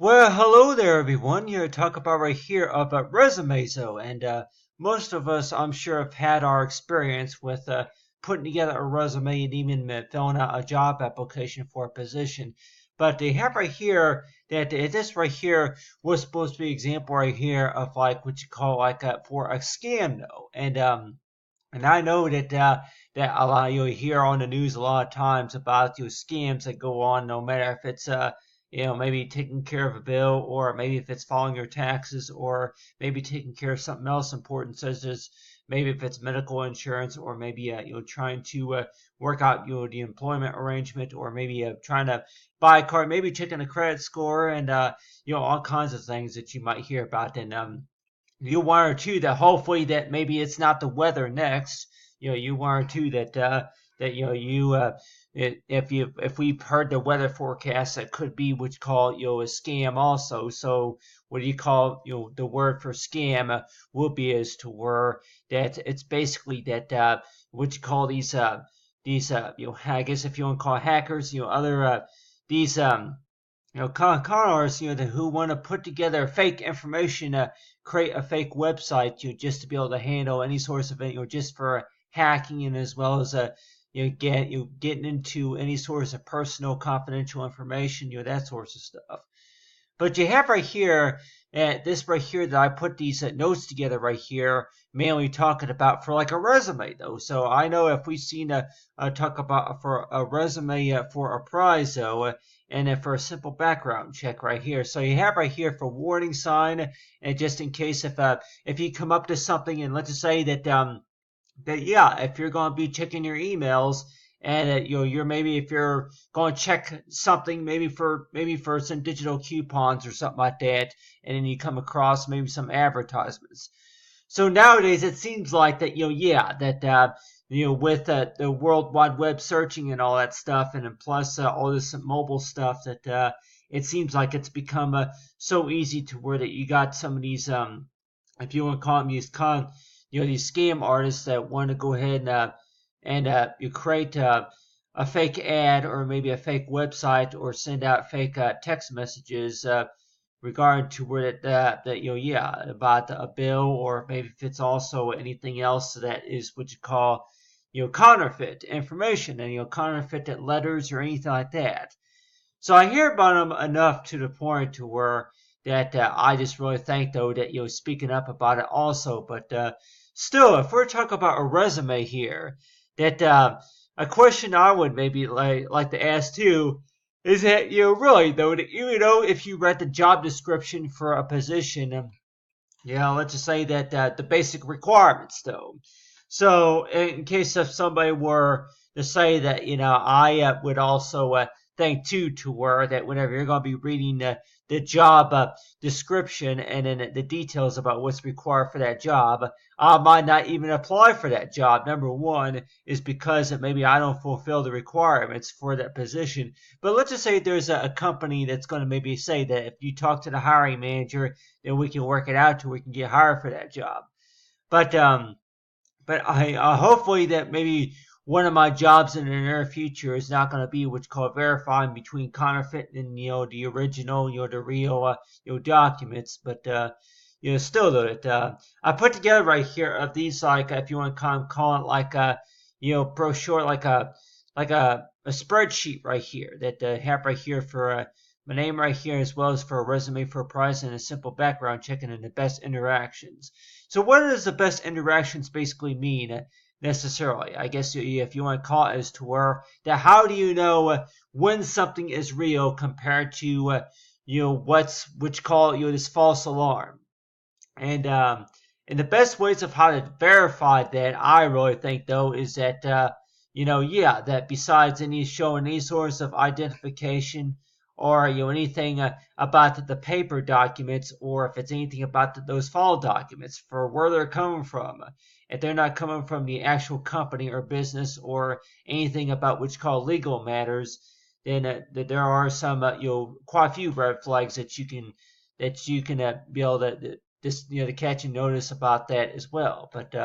Well, hello there, everyone. Here to talk about right here about resumes, though, and most of us, I'm sure, have had our experience with putting together a resume and even filling out a job application for a position. But they have right here that this right here was supposed to be an example right here of like what you call like for a scam, though, and I know that a lot you hear on the news a lot of times about scams that go on, no matter if it's maybe taking care of a bill, or maybe if it's filing your taxes, or maybe taking care of something else important, such as maybe if it's medical insurance, or maybe trying to work out the employment arrangement, or maybe trying to buy a car, maybe checking a credit score, and all kinds of things that you might hear about. And you one or two that hopefully that maybe it's not the weather next. You one or two that if we've heard the weather forecast, that could be what you call a scam also. So what do you call the word for scam will be as to where that it's basically that what you call these I guess if you want to call hackers, other these con artists, who want to put together fake information, create a fake website, just to be able to handle any source of it, just for hacking, and as well as getting into any source of personal confidential information, that sorts of stuff. But you have right here, this right here that I put these notes together right here, mainly talking about for like a resume though. So I know if we've seen talk about for a resume for a prize though, and then for a simple background check right here. So you have right here for warning sign, and just in case if you come up to something, and let's just say that yeah, if you're going to be checking your emails, and you're maybe if you're going to check something, maybe for some digital coupons or something like that, and then you come across maybe some advertisements. So nowadays it seems like that yeah, that with the World Wide Web searching and all that stuff, and then plus all this mobile stuff, that it seems like it's become so easy to where that you got some of these if you want to call them these scam artists that want to go ahead and you create a fake ad, or maybe a fake website, or send out fake text messages regarding to where that yeah, about a bill, or maybe if it's also anything else that is what you call counterfeit information, and counterfeit letters or anything like that. So I hear about them enough to the point to where that I just really think though that speaking up about it also. But still, if we're talking about a resume here, that a question I would maybe like to ask too is that really though that if you read the job description for a position, let's just say that the basic requirements though. So in case if somebody were to say that I would also think too to where that whenever you're going to be reading the job description, and then the details about what's required for that job, I might not even apply for that job. Number one is because that maybe I don't fulfill the requirements for that position. But let's just say there's a company that's going to maybe say that if you talk to the hiring manager, then we can work it out to we can get hired for that job. But I hopefully that maybe one of my jobs in the near future is not going to be what's called verifying between counterfeit and the original, the real documents. But still though, that I put together right here of these, like if you want to call it like a brochure, like a spreadsheet right here that have right here for my name right here, as well as for a resume for a prize, and a simple background check, and the best interactions. So what does the best interactions basically mean necessarily? I guess if you want to call it as to where that how do you know when something is real compared to which call this false alarm, and the best ways of how to verify that, I really think though, is that yeah, that besides any showing any source of identification, or anything about the paper documents, or if it's anything about those file documents for where they're coming from, if they're not coming from the actual company or business, or anything about which called legal matters, then there are some quite a few red flags that you can be able to just to catch and notice about that as well. But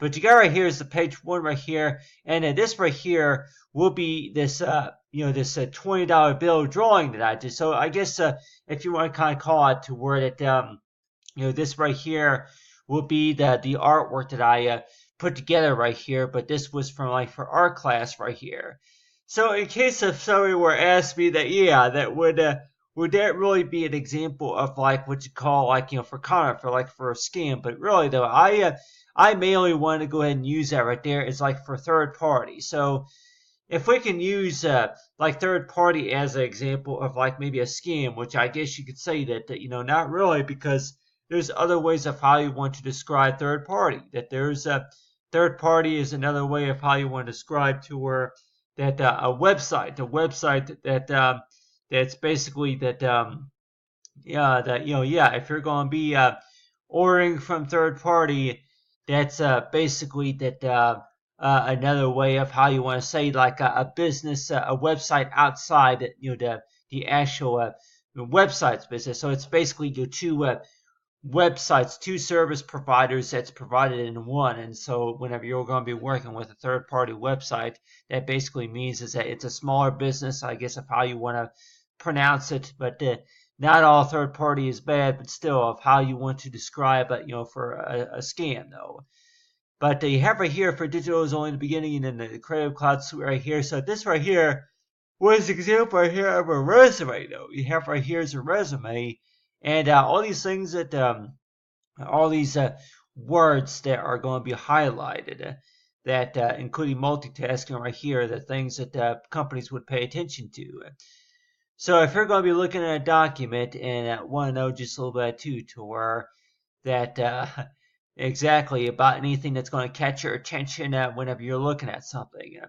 But you got right here is the page 1 right here, and this right here will be this this $20 bill drawing that I did. So I guess if you want to kind of call it to where that this right here will be the artwork that I put together right here, but this was from for art class right here. So in case if somebody were to ask me that, yeah, that would that really be an example of what you call for kind of for a scam? But really though, I mainly want to go ahead and use that right there as for third party. So if we can use third party as an example of maybe a scam, which I guess you could say that not really, because there's other ways of how you want to describe third party. That there's a third party is another way of how you want to describe to where that a website that that's basically that if you're going to be ordering from third party, that's basically that another way of how you want to say a business, a website outside the actual website's business. So it's basically your two websites, two service providers that's provided in one. And so whenever you're going to be working with a third party website, that basically means is that it's a smaller business, I guess, of how you want to pronounce it. But not all third party is bad, but still of how you want to describe it, for a scam though. But you have right here for digital is only the beginning, and then the Creative Cloud suite right here. So this right here was an example right here of a resume though. You have right here is a resume, and all these things that all these words that are going to be highlighted, that including multitasking right here, the things that companies would pay attention to. So if you're going to be looking at a document and want to know just a little bit too, to where that exactly about anything that's going to catch your attention whenever you're looking at something.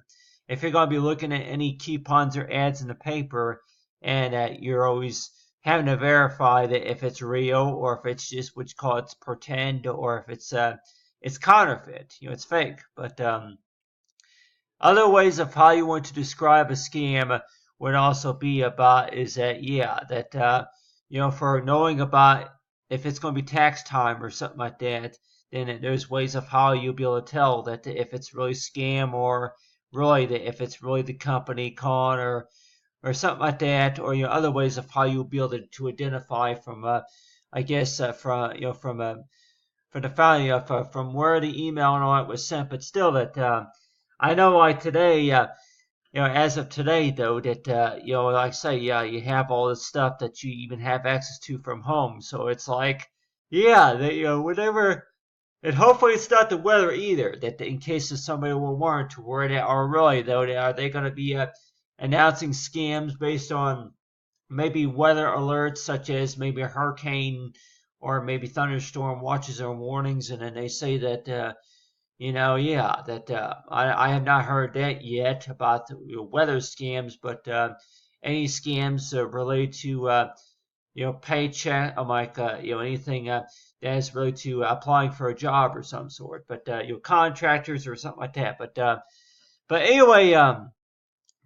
If you're going to be looking at any coupons or ads in the paper, and you're always having to verify that if it's real or if it's just what you call it's pretend, or if it's counterfeit, it's fake. But other ways of how you want to describe a scam would also be about is that for knowing about if it's going to be tax time or something like that, then there's ways of how you'll be able to tell that if it's really scam, or really if it's really the company calling, or something like that, or other ways of how you'll be able to identify from I guess from the value of from where the email and all that was sent. But still, that I know today, as of today though, that like I say, you have all this stuff that you even have access to from home. So it's that whatever. And hopefully it's not the weather either, that in case of somebody will warrant to worry that, or really though, are they going to be announcing scams based on maybe weather alerts, such as maybe a hurricane or maybe thunderstorm watches or warnings, and then they say that, I have not heard that yet about the weather scams, but any scams related to paycheck, anything that is related to applying for a job or some sort, but contractors or something like that. But anyway,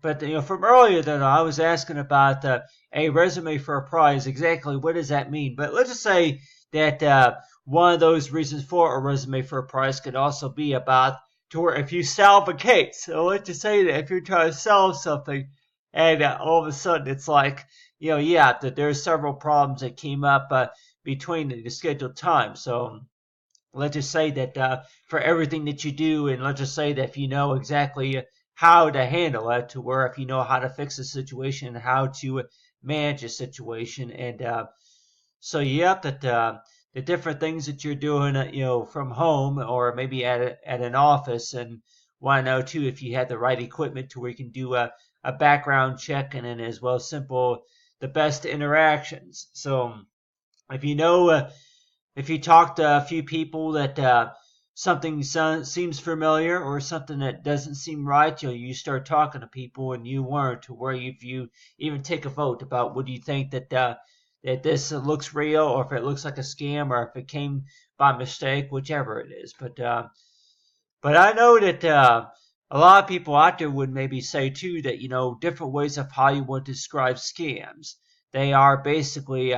but from earlier that I was asking about a resume for a prize. Exactly what does that mean? But let's just say that one of those reasons for a resume for a prize could also be about to where if you solve a case. So let's just say that if you're trying to solve something, and all of a sudden it's that there's several problems that came up between the scheduled time. So let's just say that for everything that you do, and let's just say that if you know exactly how to handle it, to where if you know how to fix a situation, how to manage a situation, and that the different things that you're doing, from home or maybe at an office, and want to know too if you have the right equipment to where you can do a background check, and then as well simple the best interactions. So if if you talk to a few people that something seems familiar or something that doesn't seem right, you start talking to people, and you learn to where if you even take a vote about what do you think that that this looks real, or if it looks like a scam, or if it came by mistake, whichever it is. But I know that a lot of people out there would maybe say too that different ways of how you want to describe scams. They are basically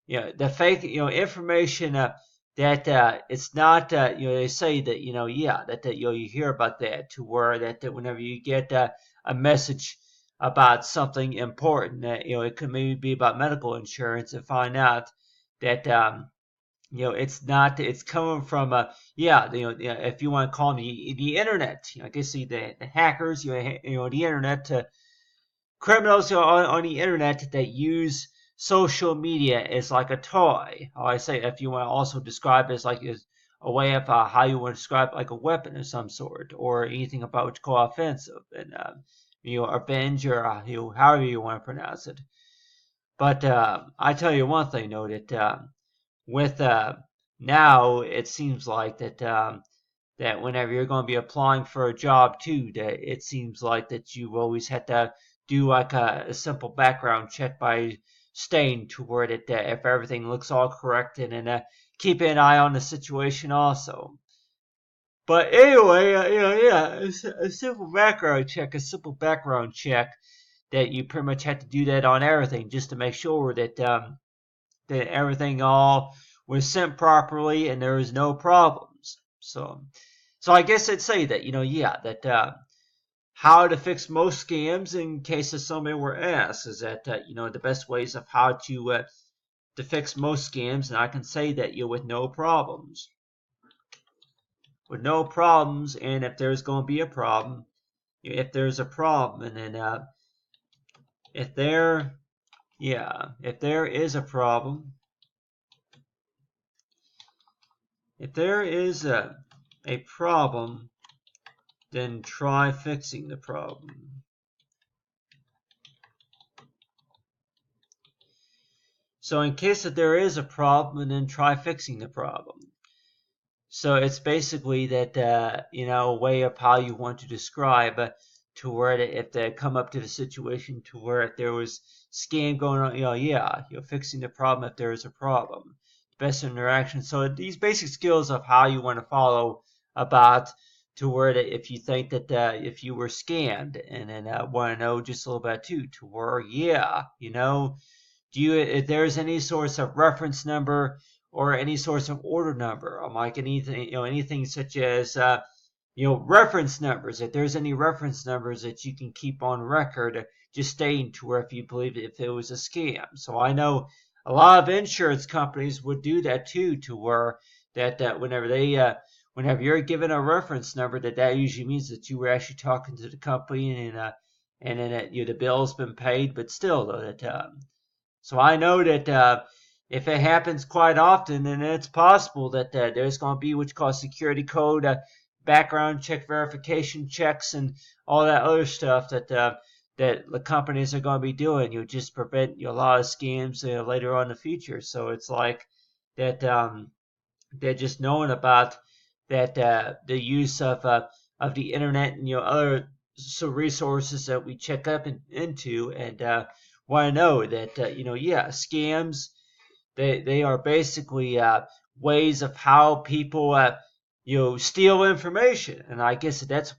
the fake information that it's not they say that that you hear about that to where that whenever you get a message about something important that it could maybe be about medical insurance and find out that it's not it's coming from if you want to call them the internet, I guess the hackers, the internet, criminals on the internet that use social media as like a toy. Or I say, if you want to also describe it as like as a way of how you want to describe like a weapon of some sort, or anything about what you call offensive, and avenge, or however you want to pronounce it. But I tell you one thing, though, that with now it seems like that whenever you're going to be applying for a job too, that it seems like that you always have to do like a simple background check by staying toward it, that if everything looks all correct, and then keep an eye on the situation also. But anyway, a simple background check that you pretty much have to do that on everything, just to make sure that everything all was sent properly and there was no problems. So I guess I'd say that that how to fix most scams, in case somebody were asked, is that the best ways of how to fix most scams, and I can say that with no problems, and if there's going to be a problem, if there's a problem, and then if there if there is a problem, if there is a problem, then try fixing the problem. So in case that there is a problem, and then try fixing the problem. So it's basically that a way of how you want to describe to where if they come up to the situation to where if there was scam going on, you're fixing the problem if there is a problem. Best interaction. So these basic skills of how you want to follow about to where if you think that if you were scammed, and then want to know just a little bit too to where do you if there's any source of reference number or any source of order number, like anything anything such as reference numbers. If there's any reference numbers that you can keep on record, just stating to where if you believe if it was a scam. So I know a lot of insurance companies would do that too, to where that whenever they whenever you're given a reference number, that usually means that you were actually talking to the company, and then that the bill's been paid. But still, though, that so I know that if it happens quite often, then it's possible that there's going to be what's called security code, background check, verification checks, and all that other stuff that the companies are going to be doing. You just prevent a lot of scams later on in the future. So it's like that they're just knowing about that the use of the internet and other resources that we check up into, and want to know that scams, they are basically ways of how people steal information, and I guess that's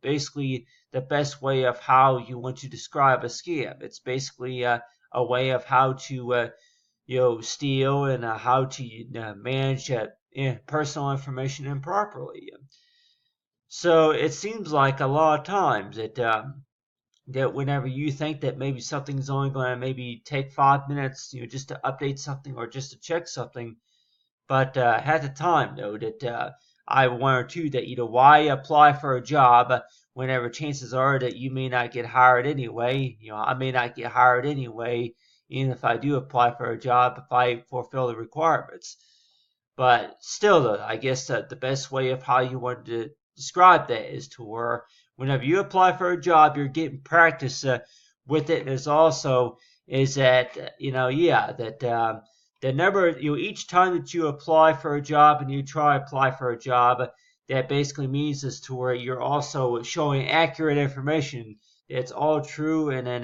basically the best way of how you want to describe a scam. It's basically a way of how to steal, and how to manage personal information improperly. So it seems like a lot of times that whenever you think that maybe something's only going to maybe take 5 minutes, just to update something or just to check something, but at the time, though, that I one or two that why apply for a job whenever chances are that you may not get hired anyway. I may not get hired anyway, even if I do apply for a job if I fulfill the requirements. But still, though, I guess that the best way of how you want to describe that is to where whenever you apply for a job, you're getting practice with it. Is also is that that the number each time that you apply for a job and you try to apply for a job, that basically means is to where you're also showing accurate information. It's all true, and then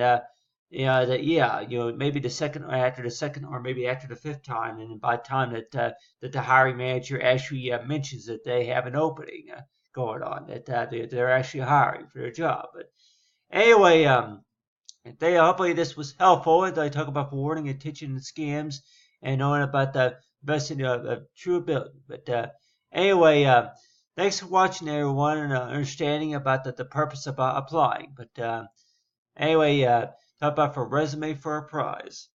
maybe after the second, or maybe after the fifth time, and by the time that the hiring manager actually mentions that they have an opening going on, that they're actually hiring for a job. But anyway, hopefully this was helpful as I talk about warning, attention, and scams, and knowing about the best in your true ability. But anyway, thanks for watching, everyone, and understanding about the purpose of applying. But anyway, talk about for resume for a prize.